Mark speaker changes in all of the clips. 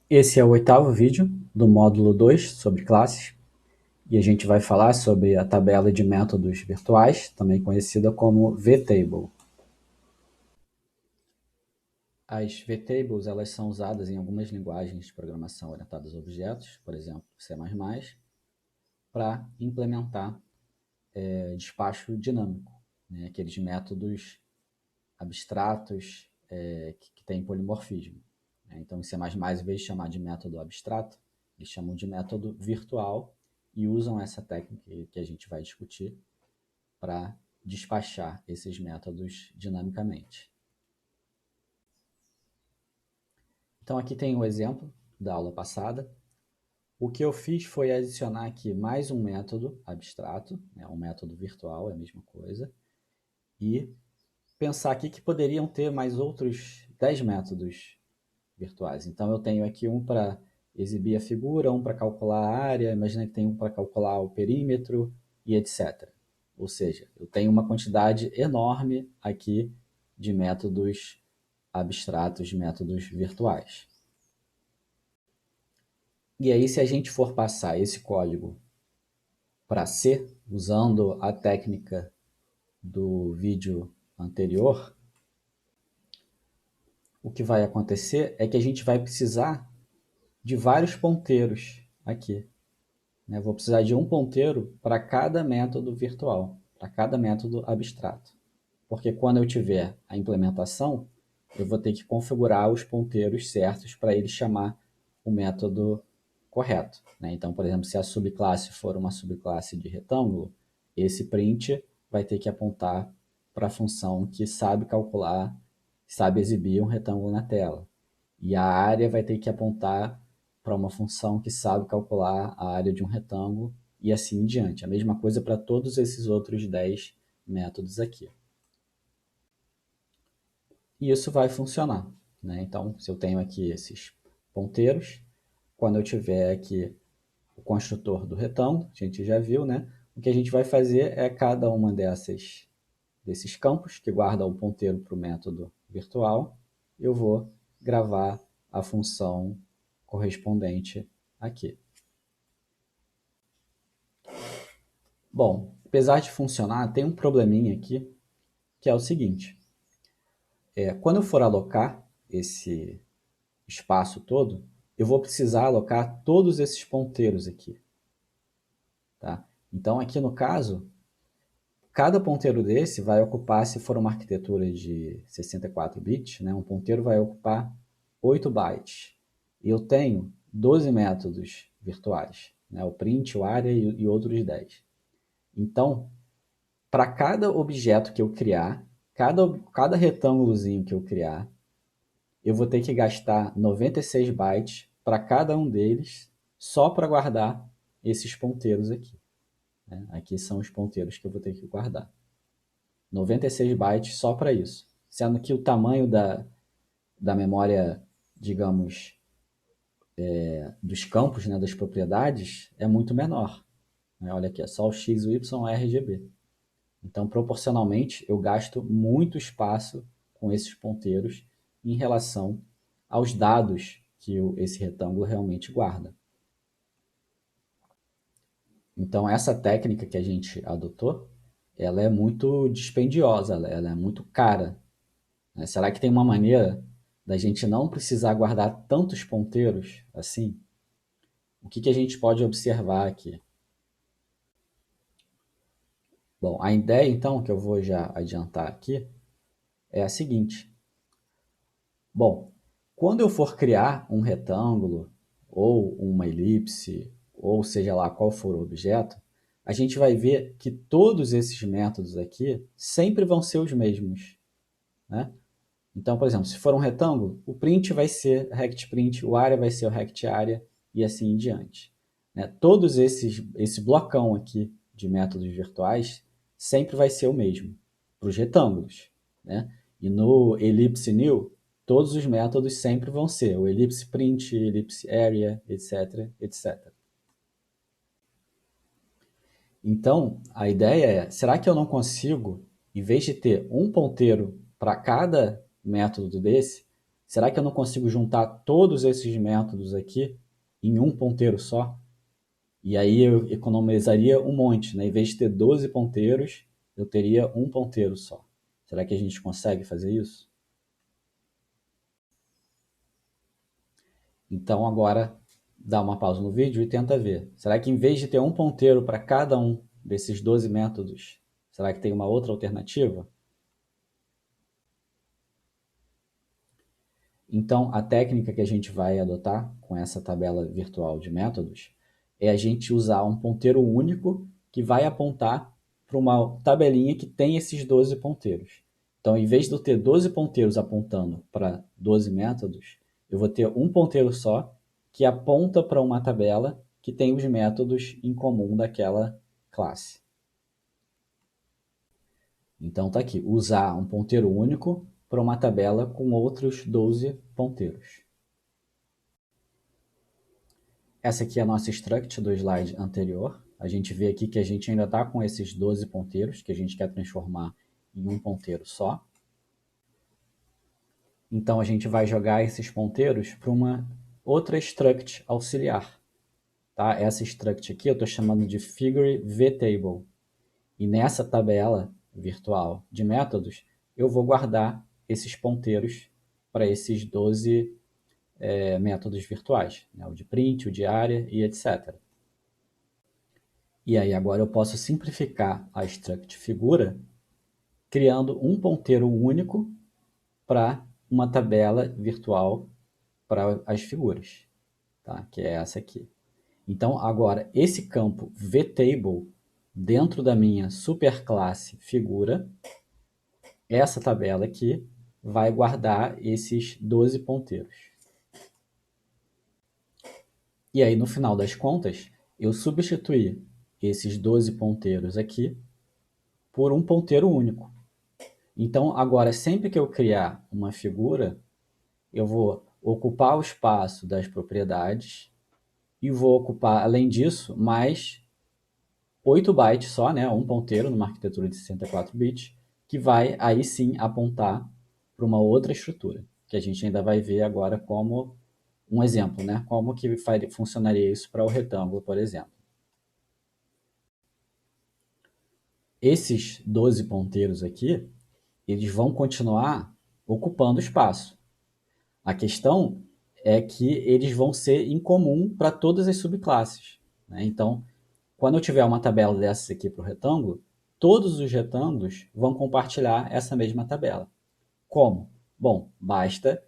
Speaker 1: Esse é o oitavo vídeo do módulo 2 sobre classes e a gente vai falar sobre a tabela de métodos virtuais, também conhecida como vTable. As vtables elas são usadas em algumas linguagens de programação orientadas a objetos, por exemplo, C++, para implementar despacho dinâmico, né? Aqueles métodos abstratos que têm polimorfismo. Então, em C++, em vez de chamar de método abstrato, eles chamam de método virtual e usam essa técnica que a gente vai discutir para despachar esses métodos dinamicamente. Então, aqui tem o exemplo da aula passada. O que eu fiz foi adicionar aqui mais um método abstrato, um método virtual, é a mesma coisa, e pensar aqui que poderiam ter mais outros 10 métodos virtuais. Então, eu tenho aqui um para exibir a figura, um para calcular a área, imagina que tem um para calcular o perímetro e etc. Ou seja, eu tenho uma quantidade enorme aqui de métodos abstratos, de métodos virtuais. E aí, se a gente for passar esse código para C, usando a técnica do vídeo anterior, o que vai acontecer é que a gente vai precisar de vários ponteiros aqui. Vou precisar de um ponteiro para cada método virtual, para cada método abstrato. Porque quando eu tiver a implementação, eu vou ter que configurar os ponteiros certos para ele chamar o método correto. Então, por exemplo, se a subclasse for uma subclasse de retângulo, esse print vai ter que apontar para a função que sabe calcular, sabe exibir um retângulo na tela. E a área vai ter que apontar para uma função que sabe calcular a área de um retângulo e assim em diante. A mesma coisa para todos esses outros 10 métodos aqui. E isso vai funcionar. Então, se eu tenho aqui esses ponteiros, quando eu tiver aqui o construtor do retângulo, a gente já viu, o que a gente vai fazer é cada uma desses campos, que guarda o ponteiro para o método virtual, eu vou gravar a função correspondente aqui. Bom, apesar de funcionar, tem um probleminha aqui, que é o seguinte. Quando eu for alocar esse espaço todo, eu vou precisar alocar todos esses ponteiros aqui. Tá? Então, aqui no caso, cada ponteiro desse vai ocupar, se for uma arquitetura de 64 bits, um ponteiro vai ocupar 8 bytes. E eu tenho 12 métodos virtuais, o print, o área e outros 10. Então, para cada objeto que eu criar, cada retângulozinho que eu criar, eu vou ter que gastar 96 bytes para cada um deles, só para guardar esses ponteiros aqui. Aqui são os ponteiros que eu vou ter que guardar. 96 bytes só para isso. Sendo que o tamanho da memória, digamos, dos campos, das propriedades, é muito menor. Olha aqui, é só o X, o Y, o RGB. Então, proporcionalmente, eu gasto muito espaço com esses ponteiros em relação aos dados que esse retângulo realmente guarda. Então, essa técnica que a gente adotou, ela é muito dispendiosa, ela é muito cara. Será que tem uma maneira da gente não precisar guardar tantos ponteiros assim? O que a gente pode observar aqui? Bom, a ideia então, que eu vou já adiantar aqui, é a seguinte. Bom, quando eu for criar um retângulo, ou uma elipse, ou seja lá qual for o objeto, a gente vai ver que todos esses métodos aqui sempre vão ser os mesmos. Então, por exemplo, se for um retângulo, o print vai ser rectPrint, o area vai ser o rectArea e assim em diante. Todos esse blocão aqui de métodos virtuais sempre vai ser o mesmo para os retângulos. E no ellipse new, todos os métodos sempre vão ser o ellipse print, ellipse area, etc, etc. Então, a ideia é, será que eu não consigo, em vez de ter um ponteiro para cada método desse, Será que eu não consigo juntar todos esses métodos aqui em um ponteiro só? E aí eu economizaria um monte, né? Em vez de ter 12 ponteiros, eu teria um ponteiro só. Será que a gente consegue fazer isso? Então agora dá uma pausa no vídeo e tenta ver. Será que em vez de ter um ponteiro para cada um desses 12 métodos, será que tem uma outra alternativa? Então, a técnica que a gente vai adotar com essa tabela virtual de métodos é a gente usar um ponteiro único que vai apontar para uma tabelinha que tem esses 12 ponteiros. Então, em vez de eu ter 12 ponteiros apontando para 12 métodos, eu vou ter um ponteiro só que aponta para uma tabela que tem os métodos em comum daquela classe. Então, está aqui, usar um ponteiro único para uma tabela com outros 12 ponteiros. Essa aqui é a nossa struct do slide anterior. A gente vê aqui que a gente ainda está com esses 12 ponteiros, que a gente quer transformar em um ponteiro só. Então, a gente vai jogar esses ponteiros para uma outra struct auxiliar. Tá? Essa struct aqui eu estou chamando de figure vtable. E nessa tabela virtual de métodos, eu vou guardar esses ponteiros para esses 12 métodos virtuais, né? O de print, o de área e etc. E aí agora eu posso simplificar a struct figura criando um ponteiro único para uma tabela virtual para as figuras, tá? Que é essa aqui. Então agora esse campo vtable dentro da minha superclasse figura, essa tabela aqui vai guardar esses 12 ponteiros. E aí no final das contas, eu substituí esses 12 ponteiros aqui por um ponteiro único. Então, agora, sempre que eu criar uma figura, eu vou ocupar o espaço das propriedades e vou ocupar, além disso, mais 8 bytes só, né, um ponteiro numa arquitetura de 64 bits, que vai aí sim apontar para uma outra estrutura, que a gente ainda vai ver agora como um exemplo, né, como que funcionaria isso para o retângulo, por exemplo. Esses 12 ponteiros aqui, eles vão continuar ocupando espaço. A questão é que eles vão ser em comum para todas as subclasses, né? Então, quando eu tiver uma tabela dessas aqui para o retângulo, todos os retângulos vão compartilhar essa mesma tabela. Como? Bom, basta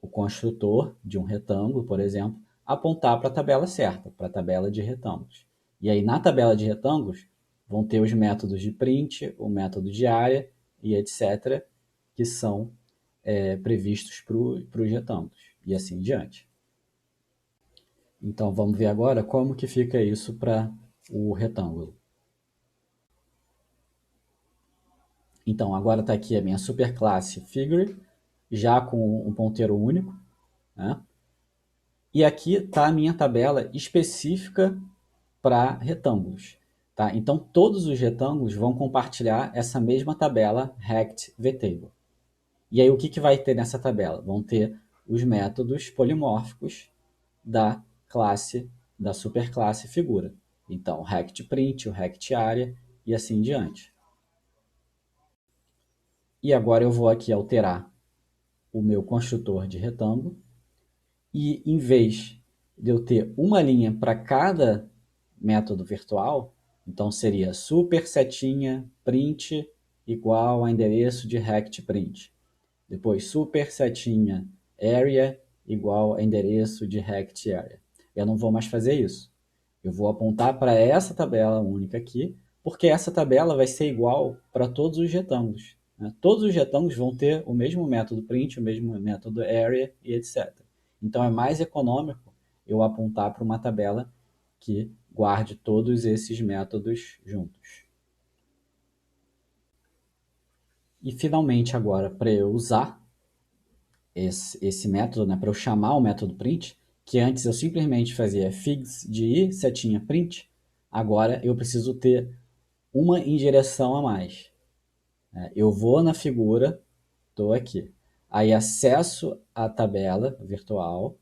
Speaker 1: o construtor de um retângulo, por exemplo, apontar para a tabela certa, para a tabela de retângulos. E aí, na tabela de retângulos, vão ter os métodos de print, o método de área e etc., que são previstos para os retângulos, e assim diante. Então, vamos ver agora como que fica isso para o retângulo. Então, agora está aqui a minha superclasse Figure, já com um ponteiro único, né? E aqui está a minha tabela específica para retângulos. Tá? Então, todos os retângulos vão compartilhar essa mesma tabela rect vtable. E aí, o que, que vai ter nessa tabela? Vão ter os métodos polimórficos da classe, da superclasse figura. Então, o rect print, o rect área e assim em diante. E agora eu vou aqui alterar o meu construtor de retângulo e em vez de eu ter uma linha para cada método virtual, então seria super setinha print igual a endereço de rect print. Depois super setinha area igual a endereço de rect area. Eu não vou mais fazer isso. Eu vou apontar para essa tabela única aqui, porque essa tabela vai ser igual para todos os retângulos, né? Todos os retângulos vão ter o mesmo método print, o mesmo método area e etc. Então é mais econômico eu apontar para uma tabela que guarde todos esses métodos juntos. E finalmente agora, para eu usar esse método, né, para eu chamar o método print, que antes eu simplesmente fazia figs de i, setinha print, agora eu preciso ter uma indireção a mais. Eu vou na figura, estou aqui. Aí acesso a tabela virtual,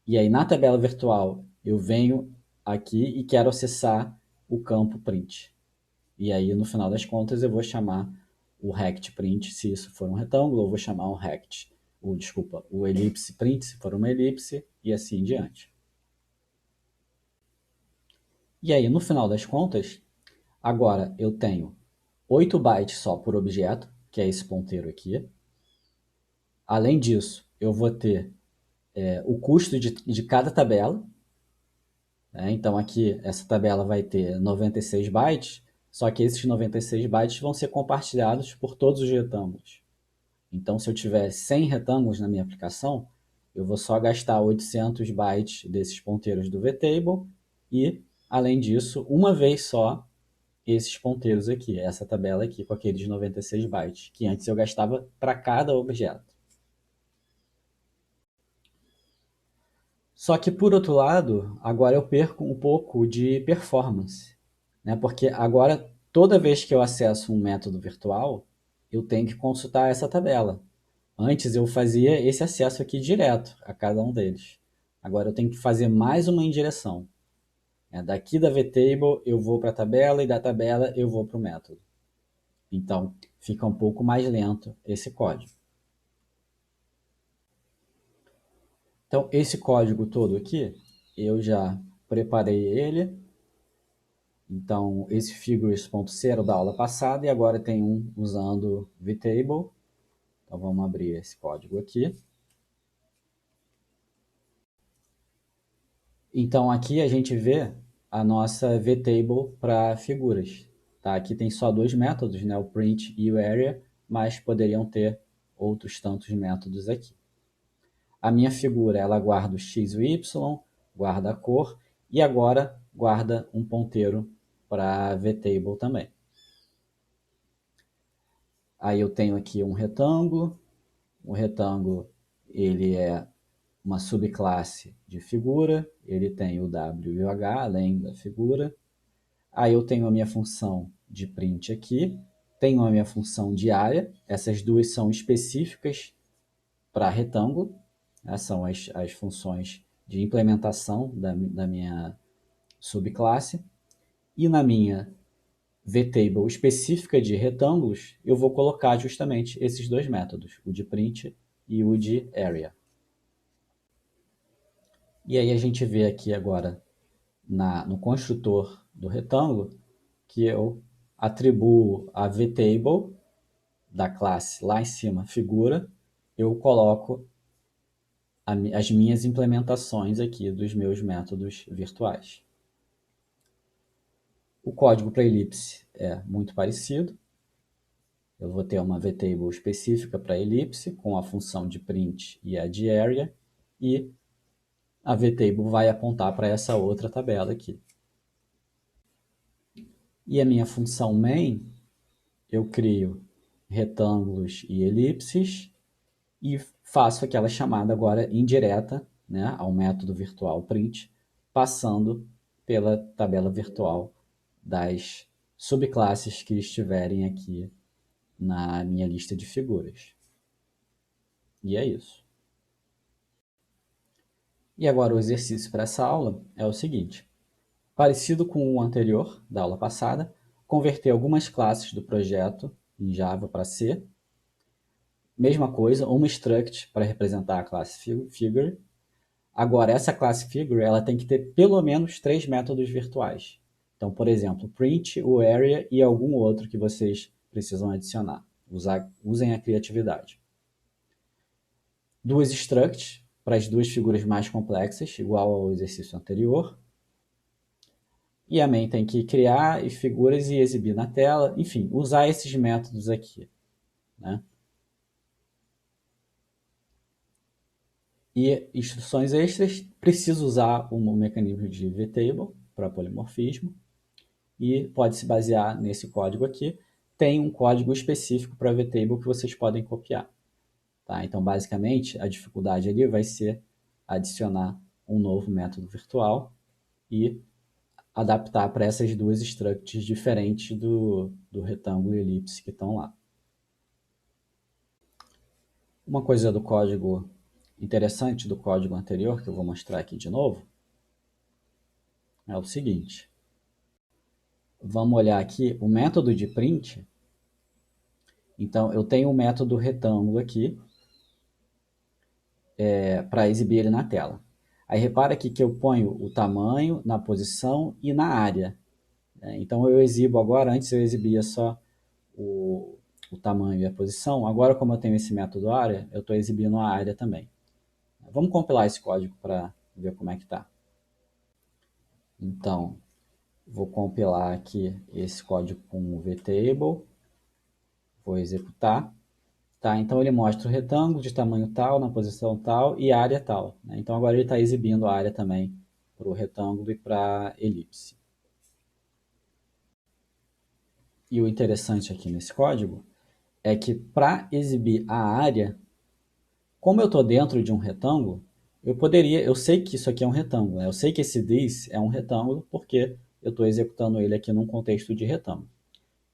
Speaker 1: e aí na tabela virtual eu venho aqui e quero acessar o campo print. E aí no final das contas eu vou chamar o rect print se isso for um retângulo, ou vou chamar um rect, desculpa, o elipse print se for uma elipse, e assim em diante. E aí no final das contas, agora eu tenho 8 bytes só por objeto, que é esse ponteiro aqui. Além disso, eu vou ter o custo de cada tabela, né? Então aqui essa tabela vai ter 96 bytes, só que esses 96 bytes vão ser compartilhados por todos os retângulos. Então se eu tiver 100 retângulos na minha aplicação, eu vou só gastar 800 bytes desses ponteiros do VTable e, além disso, uma vez só esses ponteiros aqui, essa tabela aqui com aqueles 96 bytes, que antes eu gastava para cada objeto. Só que, por outro lado, agora eu perco um pouco de performance, né? Porque agora, toda vez que eu acesso um método virtual, eu tenho que consultar essa tabela. Antes eu fazia esse acesso aqui direto a cada um deles. Agora eu tenho que fazer mais uma indireção. Daqui da VTable eu vou para a tabela e da tabela eu vou para o método. Então fica um pouco mais lento esse código. Então esse código todo aqui, eu já preparei ele. Então esse figures.c era o da aula passada e agora tem um usando VTable. Então vamos abrir esse código aqui. Então aqui a gente vê a nossa VTable para figuras. Tá? Aqui tem só dois métodos, né? O print e o area, mas poderiam ter outros tantos métodos aqui. A minha figura ela guarda o x e o y, guarda a cor e agora guarda um ponteiro para VTable também. Aí eu tenho aqui um retângulo. O retângulo ele é uma subclasse de figura, ele tem o W e o H além da figura. Aí eu tenho a minha função de print aqui, tenho a minha função de área, essas duas são específicas para retângulo, né? São as funções de implementação da minha subclasse. E na minha VTable específica de retângulos, eu vou colocar justamente esses dois métodos, o de print e o de area. E aí a gente vê aqui agora no construtor do retângulo que eu atribuo a VTable da classe lá em cima, figura, eu coloco as minhas implementações aqui dos meus métodos virtuais. O código para elipse é muito parecido. Eu vou ter uma VTable específica para elipse, com a função de print e a de area, e a VTable vai apontar para essa outra tabela aqui. E a minha função main, eu crio retângulos e elipses e faço aquela chamada agora indireta, né, ao método virtual print, passando pela tabela virtual das subclasses que estiverem aqui na minha lista de figuras. E é isso. E agora o exercício para essa aula é o seguinte. Parecido com o anterior, da aula passada, converter algumas classes do projeto em Java para C. Mesma coisa, uma struct para representar a classe figure. Agora, essa classe figure ela tem que ter pelo menos 3 métodos virtuais. Então, por exemplo, print, o area e algum outro que vocês precisam adicionar. Usem a criatividade. 2 structs para as duas figuras mais complexas, igual ao exercício anterior. E a main tem que criar figuras e exibir na tela. Enfim, usar esses métodos aqui, né? E instruções extras, preciso usar um mecanismo de VTable para polimorfismo e pode se basear nesse código aqui. Tem um código específico para VTable que vocês podem copiar. Tá? Então, basicamente, a dificuldade ali vai ser adicionar um novo método virtual e adaptar para essas duas structs diferentes do retângulo e elipse que estão lá. Uma coisa do código interessante do código anterior, que eu vou mostrar aqui de novo, é o seguinte. Vamos olhar aqui o método de print. Então, eu tenho o método retângulo aqui para exibir ele na tela. Aí repara aqui que eu ponho o tamanho na posição e na área. Então eu exibo agora, antes eu exibia só o tamanho e a posição, agora como eu tenho esse método área, eu estou exibindo a área também. Vamos compilar esse código para ver como é que está. Então, vou compilar aqui esse código com o vtable, vou executar. Tá, então ele mostra o retângulo de tamanho tal, na posição tal e área tal. Né? Então agora ele está exibindo a área também para o retângulo e para a elipse. E o interessante aqui nesse código é que para exibir a área, como eu estou dentro de um retângulo, eu sei que isso aqui é um retângulo, né? Eu sei que esse this é um retângulo porque eu estou executando ele aqui num contexto de retângulo.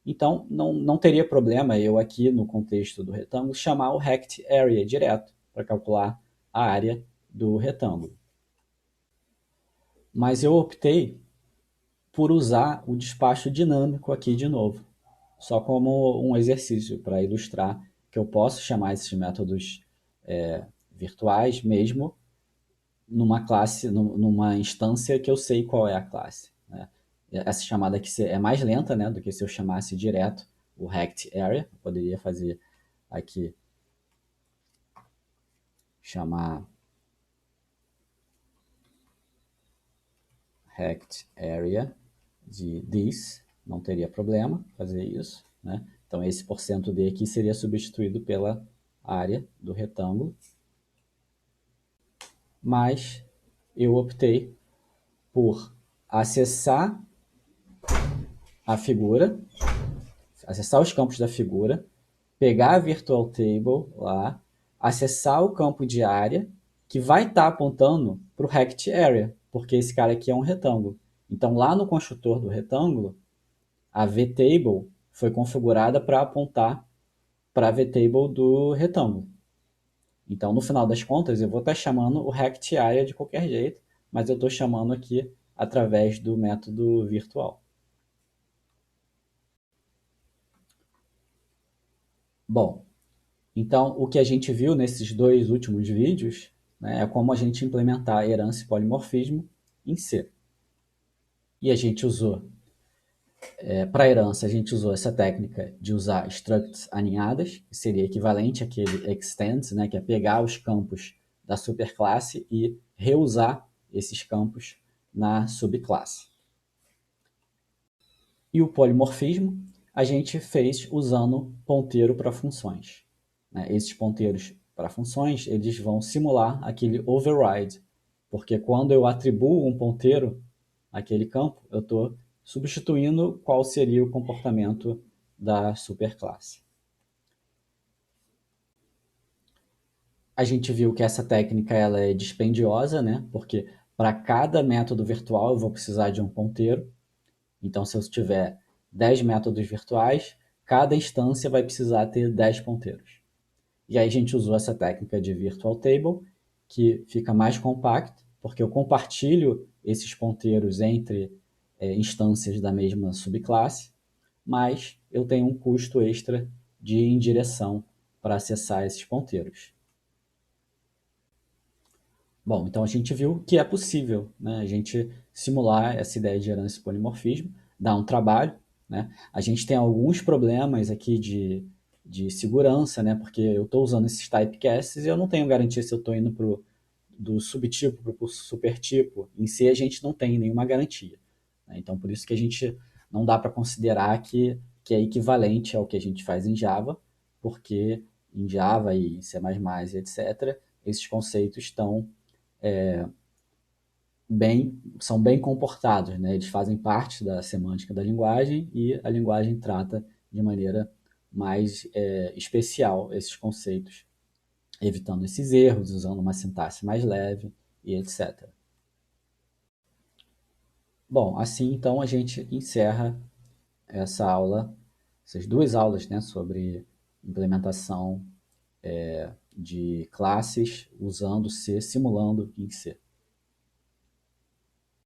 Speaker 1: Então, não teria problema eu aqui no contexto do retângulo chamar o rect area direto para calcular a área do retângulo. Mas eu optei por usar o despacho dinâmico aqui de novo, só como um exercício para ilustrar que eu posso chamar esses métodos virtuais mesmo numa classe, numa instância que eu sei qual é a classe. Né? Essa chamada aqui é mais lenta, né, do que se eu chamasse direto o rect area. Eu poderia fazer aqui, chamar rect area de this, não teria problema fazer isso. Né? Então esse %d aqui seria substituído pela área do retângulo, mas eu optei por acessar a figura, acessar os campos da figura, pegar a Virtual Table lá, acessar o campo de área, que vai estar apontando para o Rect Area, porque esse cara aqui é um retângulo. Então, lá no construtor do retângulo, a VTable foi configurada para apontar para a VTable do retângulo. Então, no final das contas, eu vou estar chamando o Rect Area de qualquer jeito, mas eu estou chamando aqui através do método virtual. Bom, então o que a gente viu nesses dois últimos vídeos, né, é como a gente implementar herança e polimorfismo em C. E a gente usou, para herança, a gente usou essa técnica de usar structs aninhadas, que seria equivalente àquele extends, né, que é pegar os campos da superclasse e reusar esses campos na subclasse. E o polimorfismo a gente fez usando ponteiro para funções. Né? Esses ponteiros para funções eles vão simular aquele override, porque quando eu atribuo um ponteiro àquele campo, eu estou substituindo qual seria o comportamento da superclasse. A gente viu que essa técnica ela é dispendiosa, né? Porque para cada método virtual eu vou precisar de um ponteiro. Então, se eu tiver 10 métodos virtuais, cada instância vai precisar ter 10 ponteiros. E aí a gente usou essa técnica de Virtual Table, que fica mais compacto, porque eu compartilho esses ponteiros entre instâncias da mesma subclasse, mas eu tenho um custo extra de indireção para acessar esses ponteiros. Bom, então a gente viu que é possível, né, a gente simular essa ideia de herança e polimorfismo, dá um trabalho, né? A gente tem alguns problemas aqui de segurança, né, porque eu estou usando esses typecasts e eu não tenho garantia se eu estou indo do subtipo para o supertipo. Em si, a gente não tem nenhuma garantia. Né? Então, por isso que a gente não dá para considerar que é equivalente ao que a gente faz em Java, porque em Java e C++, e etc., esses conceitos estão são bem comportados, né? Eles fazem parte da semântica da linguagem e a linguagem trata de maneira mais especial esses conceitos, evitando esses erros, usando uma sintaxe mais leve e etc. Bom, assim então a gente encerra essa aula, essas duas aulas, né, sobre implementação de classes usando C, simulando em C.